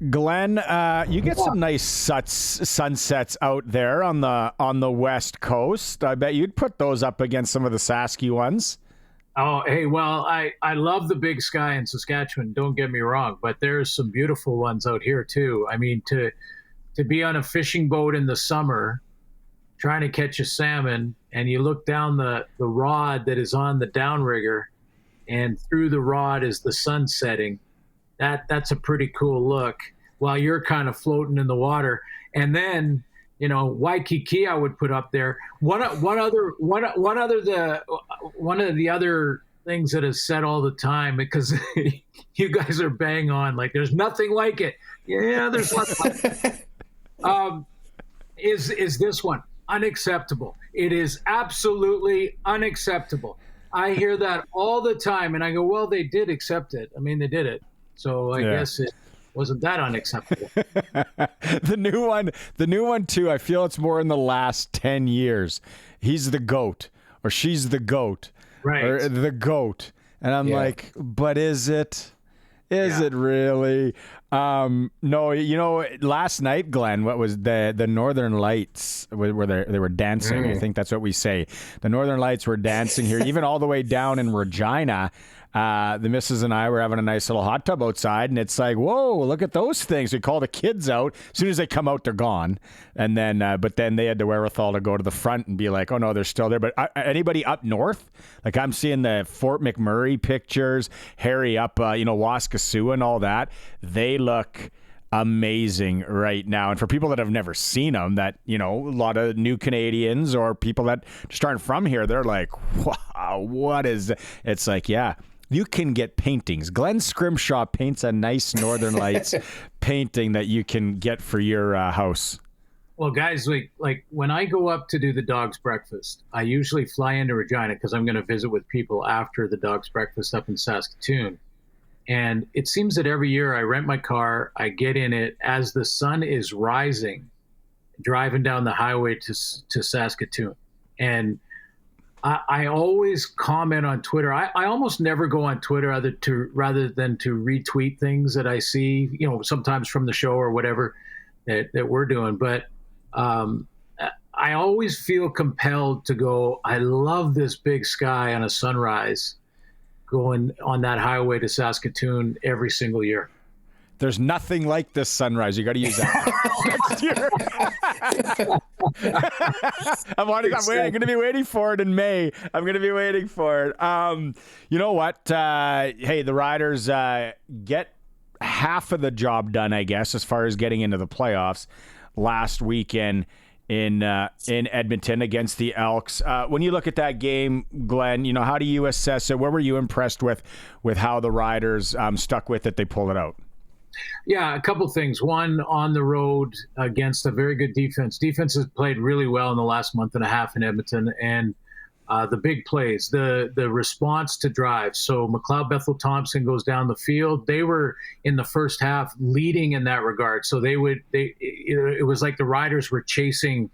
Glenn, you get some nice sunsets out there on the West Coast. I bet you'd put those up against some of the Sasky ones. Oh, hey, well, I love the big sky in Saskatchewan, don't get me wrong, but there's some beautiful ones out here too. I mean, to be on a fishing boat in the summer trying to catch a salmon, and you look down the rod that is on the downrigger, and through the rod is the sun setting. That's a pretty cool look while you're kind of floating in the water. And then, Waikiki I would put up there. One of the other things that is said all the time, because you guys are bang on, like there's nothing like it. Yeah, there's nothing like it. Is this one unacceptable? It is absolutely unacceptable. I hear that all the time, and I go, well, they did accept it. I mean, they did it. So I guess it wasn't that unacceptable. The new one too, I feel it's more in the last 10 years. He's the GOAT or she's the GOAT. Right. Or the GOAT. And I'm like, but is it? Is it really? No, last night, Glenn, what was the Northern Lights where they were dancing? I think that's what we say. The Northern Lights were dancing here, even all the way down in Regina. The missus and I were having a nice little hot tub outside, and it's like, whoa, look at those things. We call the kids out. As soon as they come out, they're gone. And then, but then they had the wherewithal to go to the front and be like, oh no, they're still there. But anybody up north, like I'm seeing the Fort McMurray pictures, Harry up, Waskasua and all that. They look amazing right now. And for people that have never seen them, that, a lot of new Canadians or people that just aren't from here, they're like, wow, what is it? It's like, you can get paintings. Glenn Scrimshaw paints a nice Northern Lights painting that you can get for your house. Well, guys, like when I go up to do the dog's breakfast, I usually fly into Regina because I'm going to visit with people after the dog's breakfast up in Saskatoon. And it seems that every year I rent my car, I get in it as the sun is rising, driving down the highway to Saskatoon. And I always comment on Twitter. I almost never go on Twitter rather than to retweet things that I see, sometimes from the show or whatever that we're doing. But I always feel compelled to go, I love this big sky on a sunrise going on that highway to Saskatoon every single year. There's nothing like this sunrise. You got to use that next year. I'm going to be waiting for it in May. I'm going to be waiting for it. You know what? Hey, the Riders get half of the job done, I guess, as far as getting into the playoffs last weekend in Edmonton against the Elks. When you look at that game, Glenn, how do you assess it? Where were you impressed with how the Riders stuck with it? They pulled it out. Yeah, a couple things. One, on the road against a very good defense. Defense has played really well in the last month and a half in Edmonton, and the big plays, the response to drives. So McLeod Bethel Thompson goes down the field. They were in the first half leading in that regard. So it was like the Riders were chasing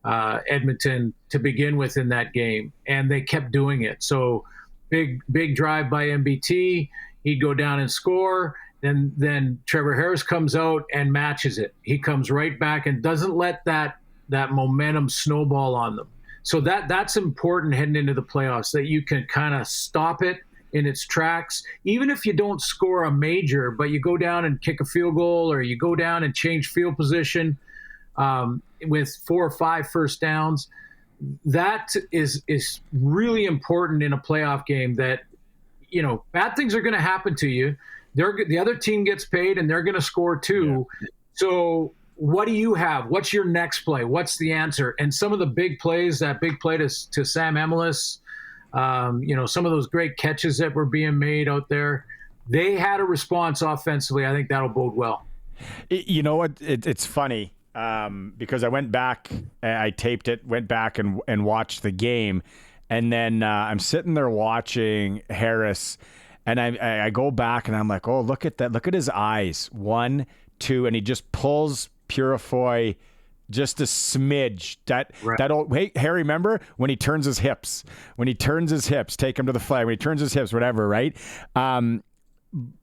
Edmonton to begin with in that game, and they kept doing it. So big drive by MBT. He'd go down and score. Then Trevor Harris comes out and matches it. He comes right back and doesn't let that momentum snowball on them. So that's important heading into the playoffs, that you can kind of stop it in its tracks, even if you don't score a major, but you go down and kick a field goal, or you go down and change field position with 4 or 5 first downs. That is really important in a playoff game, that, bad things are going to happen to you. The other team gets paid, and they're going to score too. Yeah. So what do you have? What's your next play? What's the answer? And some of the big plays, that big play to Sam Emelis, some of those great catches that were being made out there, they had a response offensively. I think that'll bode well. You know what? It's funny because I went back, I taped it, went back and watched the game. And then I'm sitting there watching Harris, and I go back and I'm like, oh, look at that. Look at his eyes. 1, 2, and he just pulls Purifoy just a smidge. That old, hey, Harry, remember when he turns his hips? When he turns his hips, take him to the flag. When he turns his hips, whatever, right?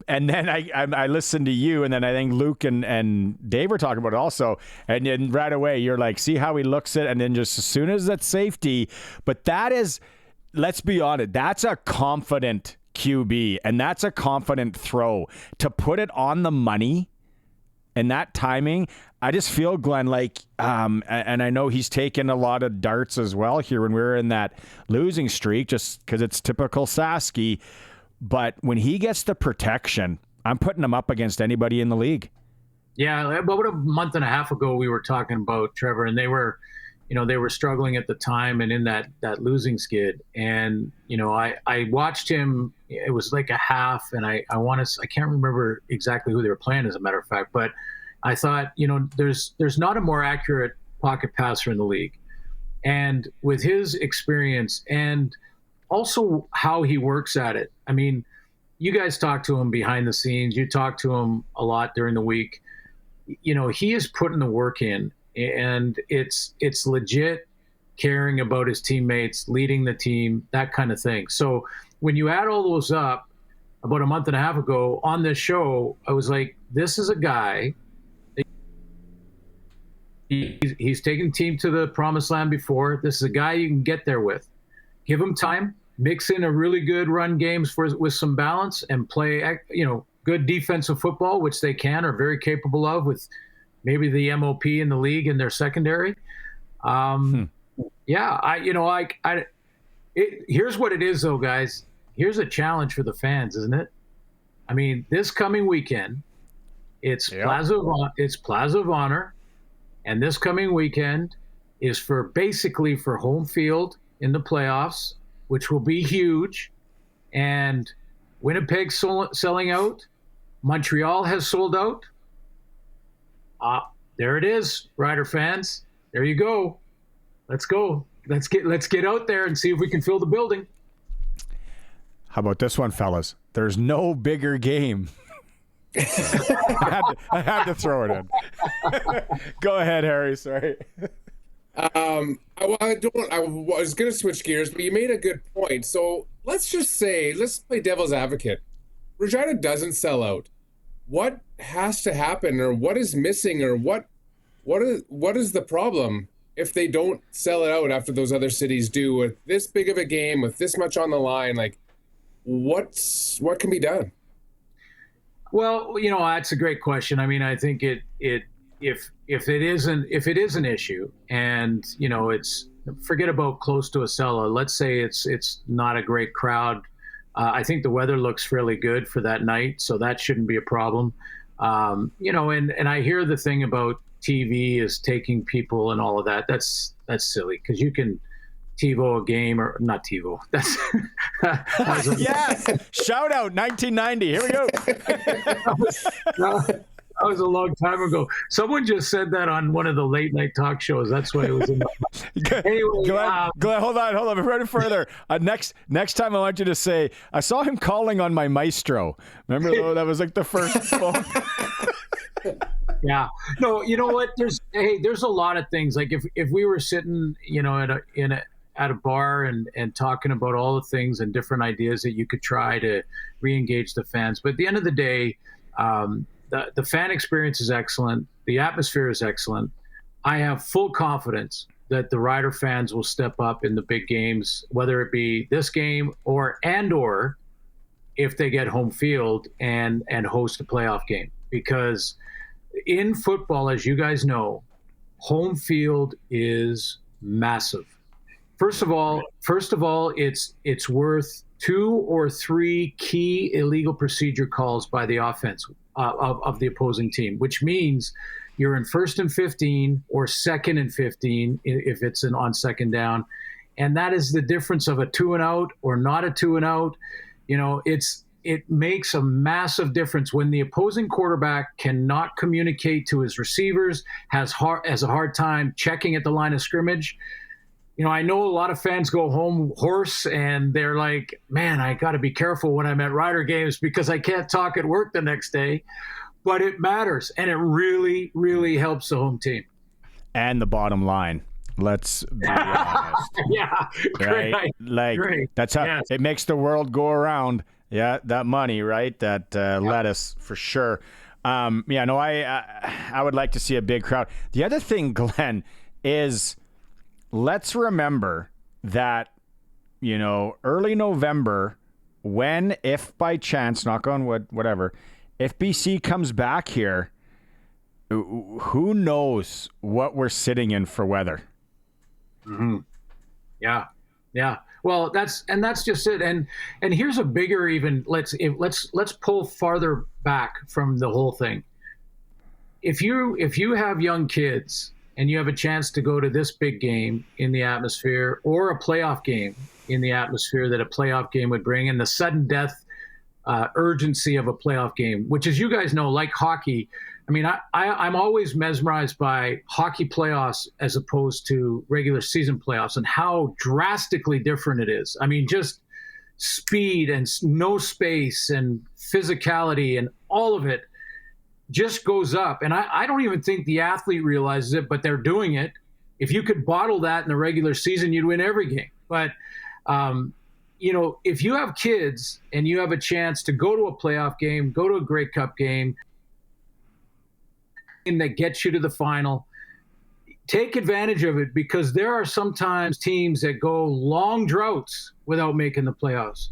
And then I listened to you, and then I think Luke and Dave were talking about it also. And then right away, you're like, see how he looks at it, and then just as soon as that's safety. But that is, let's be honest, that's a confident QB, and that's a confident throw. To put it on the money and that timing, I just feel, Glenn, like, and I know he's taken a lot of darts as well here when we were in that losing streak, just because it's typical Sasky. But when he gets the protection, I'm putting him up against anybody in the league. Yeah, about a month and a half ago, we were talking about Trevor, and they were struggling at the time and in that losing skid. And, I watched him. It was like a half, and I can't remember exactly who they were playing, as a matter of fact. But I thought, there's not a more accurate pocket passer in the league. And with his experience and also how he works at it. I mean, you guys talk to him behind the scenes. You talk to him a lot during the week. He is putting the work in, and it's legit caring about his teammates, leading the team, that kind of thing. So when you add all those up, about a month and a half ago on this show, I was like, this is a guy. He's taken the team to the promised land before. This is a guy you can get there with. Give him time, mix in a really good run games with some balance, and play, good defensive football, which they are very capable of with maybe the MOP in the league in their secondary. Yeah, here's what it is, though, guys. Here's a challenge for the fans, isn't it? I mean, this coming weekend, it's Plaza of Honor, and this coming weekend is basically for home field in the playoffs, which will be huge. And Winnipeg's selling out. Montreal has sold out. There it is, Rider fans. There you go. Let's go. Let's get out there and see if we can fill the building. How about this one, fellas? There's no bigger game. I had to throw it in. Go ahead, Harry. Sorry. I was going to switch gears, but you made a good point. So let's play devil's advocate. Regina doesn't sell out. What has to happen, or what is missing, or what is the problem if they don't sell it out after those other cities do, with this big of a game, with this much on the line? Like, what can be done? Well, that's a great question. I mean, I think if it is an issue, and it's, forget about close to a sellout. Let's say it's not a great crowd. I think the weather looks fairly good for that night, so that shouldn't be a problem. And I hear the thing about TV is taking people and all of that. That's silly, because you can TiVo a game, or not TiVo. That's yes. Shout out 1990. Here we go. That was a long time ago. Someone just said that on one of the late night talk shows. That's why it was in my mind. Anyway, Glenn, hold on. Before any further, next time I want you to say, I saw him calling on my Maestro. Remember, though, that was like the first phone. Yeah. No, you know what? There's a lot of things. Like if we were sitting, at a bar and talking about all the things and different ideas that you could try to re-engage the fans. But at the end of the day, the fan experience is excellent. The atmosphere is excellent. I have full confidence that the Rider fans will step up in the big games, whether it be this game or if they get home field and host a playoff game. Because in football, as you guys know, home field is massive. First of all, it's worth 2 or 3 key illegal procedure calls by the offense of the opposing team, which means you're in 1st and 15 or 2nd and 15 if it's on second down, and that is the difference of a 2-and-out or not a 2-and-out. It makes a massive difference when the opposing quarterback cannot communicate to his receivers, has a hard time checking at the line of scrimmage. I know a lot of fans go home hoarse, and they're like, man, I got to be careful when I'm at Rider games because I can't talk at work the next day. But it matters, and it really, really helps the home team. And the bottom line, let's be honest. Yeah, right? Great. That's how it makes the world go around. Yeah, that money, right? That lettuce for sure. I would like to see a big crowd. The other thing, Glenn, is let's remember that, early November, if by chance, knock on wood, whatever, if BC comes back here, who knows what we're sitting in for weather? Mm-hmm. Yeah. Well, that's just it. And here's a bigger even. Let's pull farther back from the whole thing. If you have young kids and you have a chance to go to this big game in the atmosphere, or a playoff game in the atmosphere that a playoff game would bring, and the sudden death urgency of a playoff game, which, as you guys know, like hockey, I mean, I'm always mesmerized by hockey playoffs as opposed to regular season playoffs, and how drastically different it is. I mean, just speed and no space and physicality and all of it just goes up. And I don't even think the athlete realizes it, but they're doing it. If you could bottle that in the regular season, you'd win every game. But, if you have kids and you have a chance to go to a playoff game, go to a Grey Cup game, that gets you to the final, take advantage of it, because there are sometimes teams that go long droughts without making the playoffs.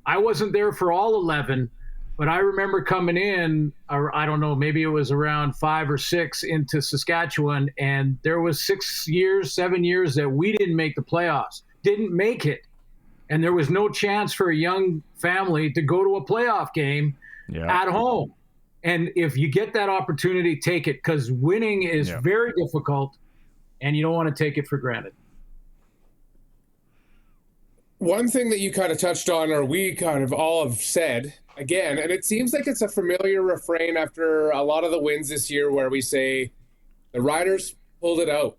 I wasn't there for all 11, but I remember coming in, or I don't know, maybe it was around 5 or 6 into Saskatchewan, and there was 7 years that we didn't make the playoffs, didn't make it. And there was no chance for a young family to go to a playoff game at home. And if you get that opportunity, take it, because winning is very difficult, and you don't want to take it for granted. One thing that you kind of touched on, or we kind of all have said again, and it seems like it's a familiar refrain after a lot of the wins this year, where we say the Riders pulled it out.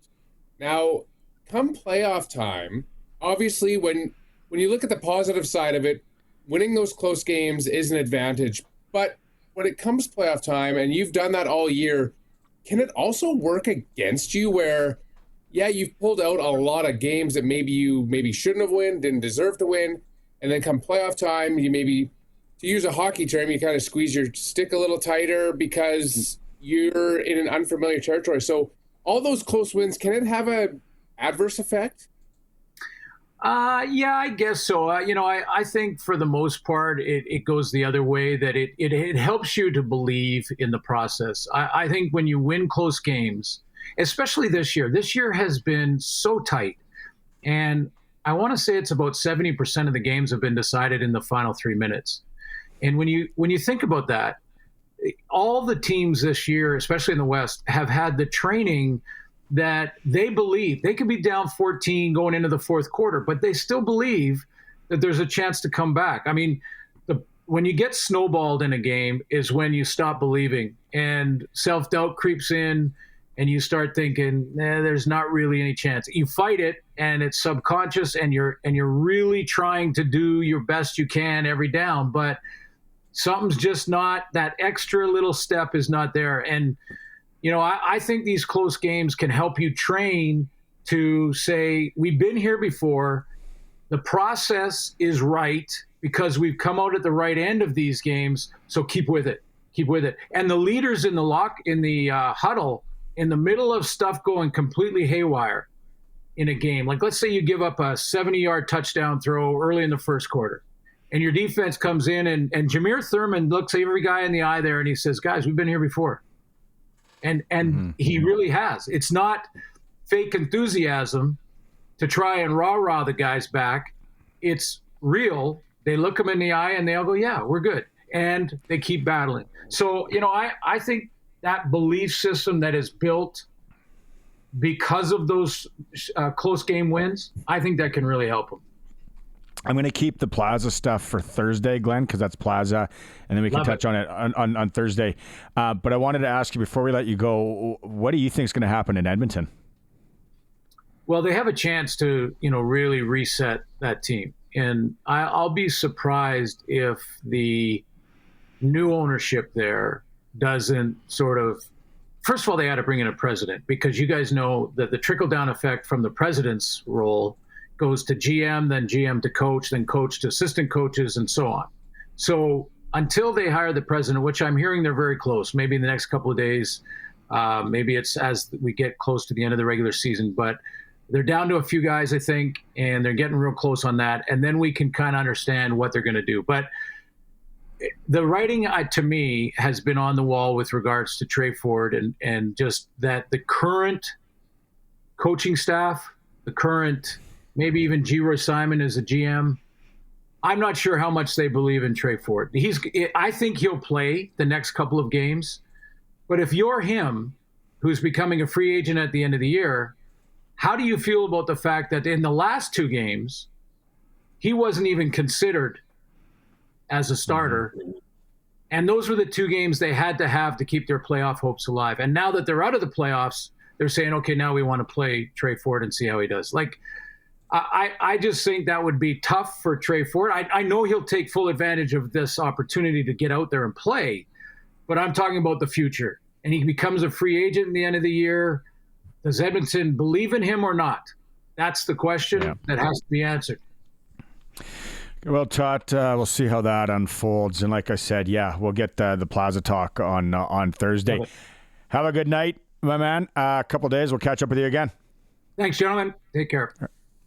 Now, come playoff time, obviously when you look at the positive side of it, winning those close games is an advantage. But when it comes playoff time, and you've done that all year, can it also work against you where, you've pulled out a lot of games that maybe shouldn't have won, didn't deserve to win, and then come playoff time, you maybe, to use a hockey term, you kind of squeeze your stick a little tighter because you're in an unfamiliar territory. So all those close wins, can it have an adverse effect? I guess so. I think for the most part, it goes the other way, that it helps you to believe in the process. I think when you win close games, especially this year has been so tight. And I want to say it's about 70% of the games have been decided in the final 3 minutes. And when you think about that, all the teams this year, especially in the West, have had the training that they believe they could be down 14 going into the fourth quarter, but they still believe that there's a chance to come back. I mean, when you get snowballed in a game is when you stop believing, and self-doubt creeps in, and you start thinking, there's not really any chance. You fight it, and it's subconscious, and you're really trying to do your best you can every down, but something's just not, that extra little step is not there. And I think these close games can help you train to say, we've been here before. The process is right because we've come out at the right end of these games. So keep with it. And the leaders in the huddle, in the middle of stuff going completely haywire in a game, like let's say you give up a 70-yard touchdown throw early in the first quarter, and your defense comes in, and Jameer Thurman looks every guy in the eye there, and he says, guys, we've been here before. And he really has. It's not fake enthusiasm to try and rah-rah the guys back. It's real. They look them in the eye and they all go, yeah, we're good. And they keep battling. So, I think that belief system that is built because of those close game wins, I think that can really help them. I'm going to keep the Plaza stuff for Thursday, Glenn, because that's Plaza, and then we can touch on it on Thursday. But I wanted to ask you, before we let you go, what do you think is going to happen in Edmonton? Well, they have a chance to, really reset that team. And I'll be surprised if the new ownership there doesn't sort of, first of all, they had to bring in a president, because you guys know that the trickle-down effect from the president's role goes to GM, then GM to coach, then coach to assistant coaches, and so on. So until they hire the president, which I'm hearing they're very close, maybe in the next couple of days, maybe it's as we get close to the end of the regular season, but they're down to a few guys, I think, and they're getting real close on that. And then we can kind of understand what they're going to do. But the writing, to me, has been on the wall with regards to Trey Ford and just that the current coaching staff, the current, maybe even G. Roy Simon as a GM, I'm not sure how much they believe in Trey Ford. I think he'll play the next couple of games. But if you're him, who's becoming a free agent at the end of the year, how do you feel about the fact that in the last 2 games, he wasn't even considered as a starter? Mm-hmm. And those were the 2 games they had to have to keep their playoff hopes alive. And now that they're out of the playoffs, they're saying, okay, now we want to play Trey Ford and see how he does. Like, I just think that would be tough for Trey Ford. I know he'll take full advantage of this opportunity to get out there and play, but I'm talking about the future. And he becomes a free agent at the end of the year. Does Edmonton believe in him or not? That's the question that has to be answered. Well, Todd, we'll see how that unfolds. And like I said, we'll get the Plaza Talk on Thursday. Okay. Have a good night, my man. A couple days. We'll catch up with you again. Thanks, gentlemen. Take care.